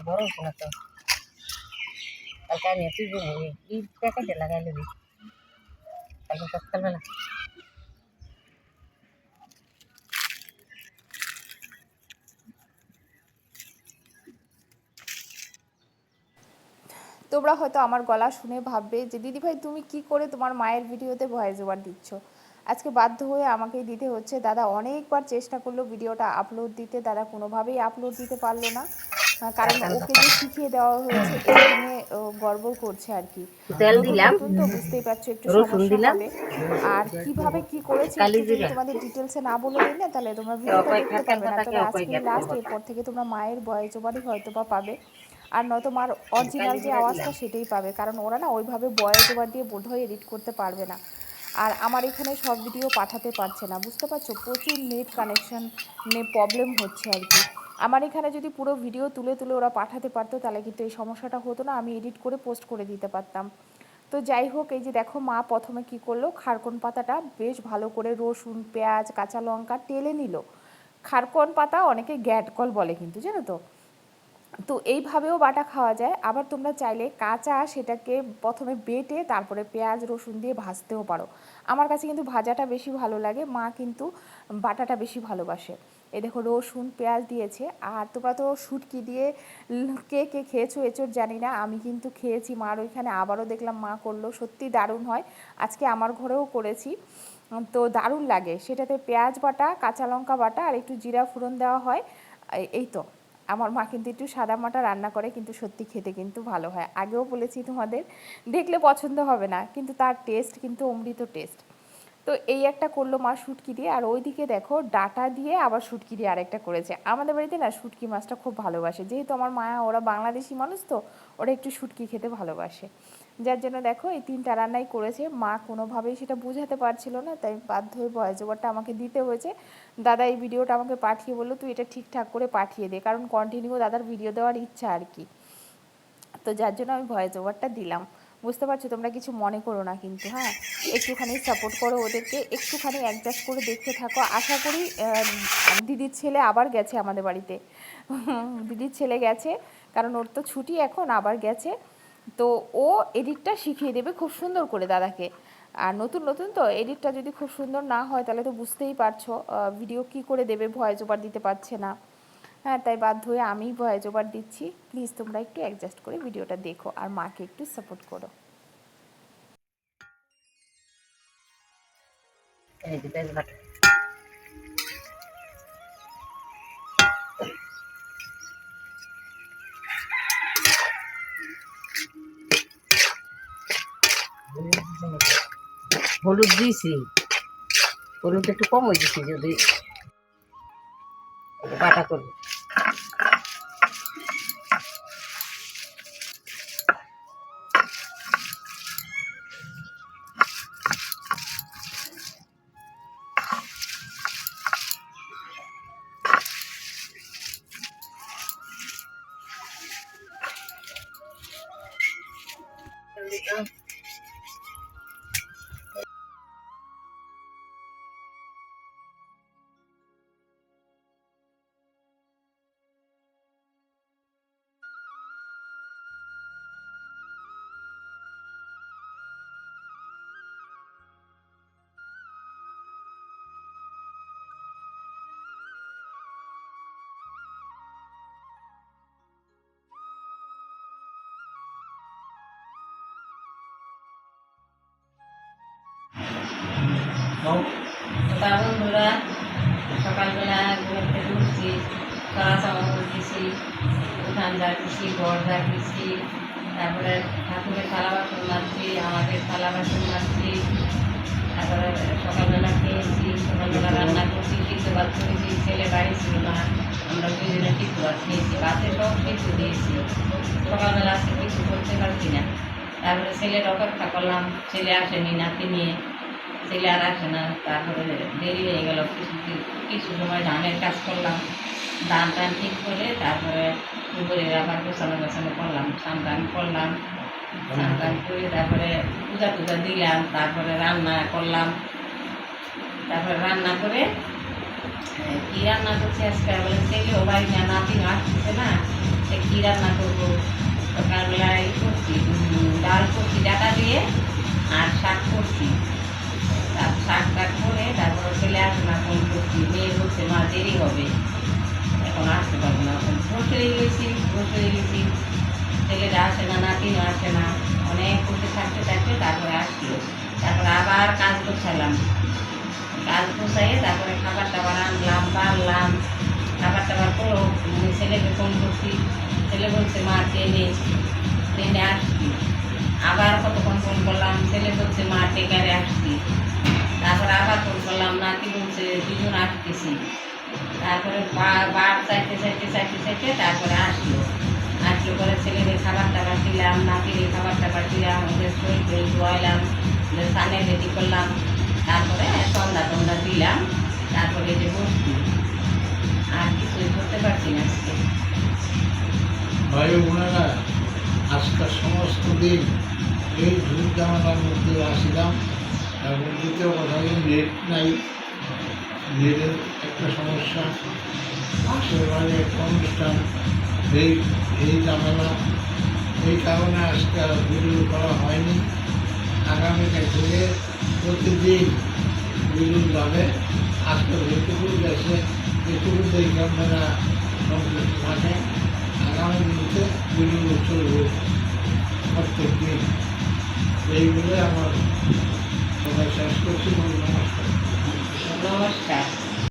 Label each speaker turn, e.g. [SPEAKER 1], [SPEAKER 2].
[SPEAKER 1] বড় না তো কালকে আমি তুই এই প্যাকেটে লাগাই নেবি কালকে সকালবেলা।
[SPEAKER 2] তোমরা হয়তো আমার গলা শুনে ভাববে যে দিদিভাই তুমি কি করে তোমার মায়ের ভিডিওতে ভয়েস ওভার দিচ্ছ। আজকে বাধ্য হয়ে আমাকেই দিতে হচ্ছে। দাদা অনেকবার চেষ্টা করলো ভিডিওটা আপলোড দিতে, দাদা কোনোভাবেই আপলোড দিতে পারলো না, কারণ ওকে যে শিখিয়ে দেওয়া হয়েছে এই নিয়ে গর্ব করছে আর কি।
[SPEAKER 1] তেল
[SPEAKER 2] নতুন
[SPEAKER 1] দিলাম,
[SPEAKER 2] নতুন তো বুঝতেই পারছো একটু
[SPEAKER 1] রসুন
[SPEAKER 2] সমস্যা
[SPEAKER 1] দিলাম,
[SPEAKER 2] হবে। আর কিভাবে কি করেছে
[SPEAKER 1] কালি
[SPEAKER 2] একটু যদি
[SPEAKER 1] জিরা,
[SPEAKER 2] তোমাদের ডিটেলসে না বলে দিই না তাহলে তোমরা ভিডিওটা
[SPEAKER 1] অকয়
[SPEAKER 2] দেখতে
[SPEAKER 1] খাকের
[SPEAKER 2] পারবে না।
[SPEAKER 1] পাতা কে
[SPEAKER 2] তবে
[SPEAKER 1] অকয়
[SPEAKER 2] আজকেই
[SPEAKER 1] গ্যাসের
[SPEAKER 2] লাস্ট,
[SPEAKER 1] পাতা।
[SPEAKER 2] এরপর থেকে তোমরা মায়ের ভয়েস ওভারই হয়তো বা পাবে। আর নয়তো মার অরিজিনাল
[SPEAKER 1] কালি
[SPEAKER 2] যে
[SPEAKER 1] জিরা
[SPEAKER 2] আওয়াজটা
[SPEAKER 1] দিলাম।
[SPEAKER 2] সেটাই পাবে, কারণ ওরা না ওইভাবে ভয়েস ওভার দিয়ে বোধহয় এডিট করতে পারবে না। আর আমার এখানে সব ভিডিও পাঠাতে পারছে না, বুঝতে পারছো, প্রচুর নেট কানেকশন প্রবলেম হচ্ছে আর কি। আমার এখানে যদি পুরো ভিডিও তুলে তুলে ওরা পাঠাতে পারতো তাহলে কিন্তু এই সমস্যাটা হতো না, আমি এডিট করে পোস্ট করে দিতে পারতাম। তো যাই হোক, এই যে দেখো মা প্রথমে কি করলো, খারকন পাতাটা বেশ ভালো করে রসুন পেঁয়াজ কাঁচা লঙ্কা টেলে নিল। খারকন পাতা অনেকে গ্যাটকল বলে কিন্তু, জানো তো। তো এইভাবেও বাটা খাওয়া যায়, আবার তোমরা চাইলে কাঁচা সেটাকে প্রথমে বেটে তারপরে পেঁয়াজ রসুন দিয়ে ভাজতেও পারো। আমার কাছে কিন্তু ভাজাটা বেশি ভালো লাগে, মা কিন্তু বাটাটা বেশি ভালোবাসে। এই দেখো রসুন পেঁয়াজ দিয়েছে। আর তোমরা তো শুটকি দিয়ে কে কে খেয়েছো এঁচোড় জানি না, আমি কিন্তু খেয়েছি মার ওইখানে, আবারও দেখলাম মা করলো, সত্যি দারুণ হয়। আজকে আমার ঘরেও করেছি, তো দারুণ লাগে। সেটাতে পেঁয়াজ বাটা কাঁচা লঙ্কা বাটা আর একটু জিরা ফোড়ন দেওয়া হয়। এই তো, আমার মা কিন্তু একটু সাদা মাটা রান্না করে, কিন্তু সত্যি খেতে কিন্তু ভালো হয়। আগেও বলেছি তোমাদের, দেখলে পছন্দ হবে না, কিন্তু তার টেস্ট কিন্তু অমৃত টেস্ট। তো এই একটা করলো মা শুটকি দিয়ে, আর ওইদিকে দেখো ডাটা দিয়ে আবার শুটকি দিয়ে আরেকটা করেছে। আমাদের বাড়িতে না শুটকি মাছটা খুব ভালোবাসে, যেহেতু আমার মায়া ওরা বাংলাদেশি মানুষ, তো ওরা একটু শুটকি খেতে ভালোবাসে, যার জন্য দেখো এই তিনটা রান্নাই করেছে। মা কোনোভাবেই সেটা বুঝাতে পারছিল না, তাই বাধ্য হয়ে ভয়েস ওভারটা আমাকে দিতে হয়েছে। দাদা এই ভিডিওটা আমাকে পাঠিয়ে বললো তুই এটা ঠিকঠাক করে পাঠিয়ে দে, কারণ কন্টিনিউ দাদার ভিডিও দেওয়ার ইচ্ছা আর কি। তো যার জন্য আমি ভয়েস ওভারটা দিলাম। বুঝতে পারছো, তোমরা কিছু মনে করো না কিন্তু, হ্যাঁ। একটুখানি সাপোর্ট করো ওদেরকে, একটুখানি অ্যাডজাস্ট করে দেখতে থাকো। আশা করি দিদির ছেলে আবার গেছে আমাদের বাড়িতে। দিদির ছেলে গেছে, কারণ ওর তো ছুটি এখন, আবার গেছে। তো ও এডিটটা শিখিয়ে দেবে খুব সুন্দর করে দাদাকে। আর নতুন নতুন তো এডিটটা যদি খুব সুন্দর না হয় তাহলে তো বুঝতেই পারছো ভিডিও কি করে দেবে, ভয়েস ওভার দিতে পারছে না। হ্যাঁ, তাই বাধ্য হয়ে আমিই ভয়েস ওভার দিচ্ছি। প্লিজ তোমরা একটু অ্যাডজাস্ট করে ভিডিওটা দেখো আর মাকে একটু সাপোর্ট করো।
[SPEAKER 1] এই যে তেজপাতা, হলুদ দিয়েছি, হলুদ একটু কম হয়ে গেছে, যদি বাটা করবো। বন্ধুরা, সকালবেলা ঘুম থেকে উঠছি, কড়া চামচ দিছি, উঠান ঝাড়তেছি, ঘর ঝাড়তেছি, তারপরে ঠাকুরের থালা বাসন মাজছি, আমাদের থালা বাসন মাজছি, তারপরে সকালবেলা খেয়েছি, সকালবেলা রান্না করছি, কিছু ভাত করেছি, ছেলে বাড়ি ছিল না, আমরা দুজনে কিছু ভাত খেয়েছি, ভাতে সব কিছু দিয়েছি। সকালবেলা আজকে কিছু করতে পারছি না, তারপরে ছেলের অপেক্ষা করলাম, ছেলে আসেনি নাতি নিয়ে, ছেলে আর আসে না। তারপরে দেরি হয়ে গেল, কিছু সময় ধানের কাজ করলাম, ধান টান ঠিক করে তারপরে দুপুরে আবার গোছানো গোছানো করলাম, স্নান টান করলাম, স্নান টান করে তারপরে পূজা টুজা দিলাম, তারপরে রান্না করলাম, তারপরে রান্না করে কী রান্না করছি আজকে বলে ছেলেও বাড়ি না, নাতিন আসতেছে না, সে কী রান্না করবো। সকালবেলায় করছি ডাল করছি ডাটা দিয়ে, আর শাক করছি। তার শাক টাক করে তারপর ছেলে আসবে না, ফোন করছি, মেয়ে বলছে মা দেরি হবে, এখন আসতে পারবো না। এখন গ্রোসারি গেছি, ছেলেরা আসে না, নাতিনও আসে না, অনেক করতে থাকতে থাকতে তারপরে আসলো। তারপরে আবার কাজ গোছালাম, কাজ গোছাইয়ে তারপরে খাবার টাবার আনলাম, পারলাম। খাবার টাবার করো, ছেলেকে ফোন করছি, ছেলে বলছে মা ট্রেনে আসছি। আবার কতক্ষণ ফোন করলাম, ছেলে বলছে মা টেকারে আসছি। তারপরে আবার ফোন করলাম, নাতি বলছে দুজন আসতেছি। তারপরে বার চাইতে তারপরে আসলো পরে ছেলেদের খাবার টাবার দিলাম, নাতির খাবার টাবার দিলাম, ওদের শরীর টরীর ধোয়াইলাম, ওদের সানে রেডি করলাম। তারপরে সন্ধ্যা দিলাম, তারপরে যে বসছি, আর কিছুই করতে পারছি না আজকে।
[SPEAKER 3] ভাই বোনেরা, আজকাল সমস্ত দিন এই ঝুট জামাটার মধ্যে আসিলাম। এবং দ্বিতীয় কথা হলো নেট নাই, নেটের একটা সমস্যা, পাশের বাড়ি একটা অনুষ্ঠান, এই এই ঝামেলা, এই কারণে আজকে আর ভিডিও করা হয়নি। আগামীকাল থেকে প্রতিদিন ভিডিও যাবে। আজকে যেটুকু গেছে এটুকু দেখে আপনারা সন্তুষ্ট থাকেন। আগামী দিনতে ভিডিও চলবে প্রত্যেক দিন। এইগুলো আমার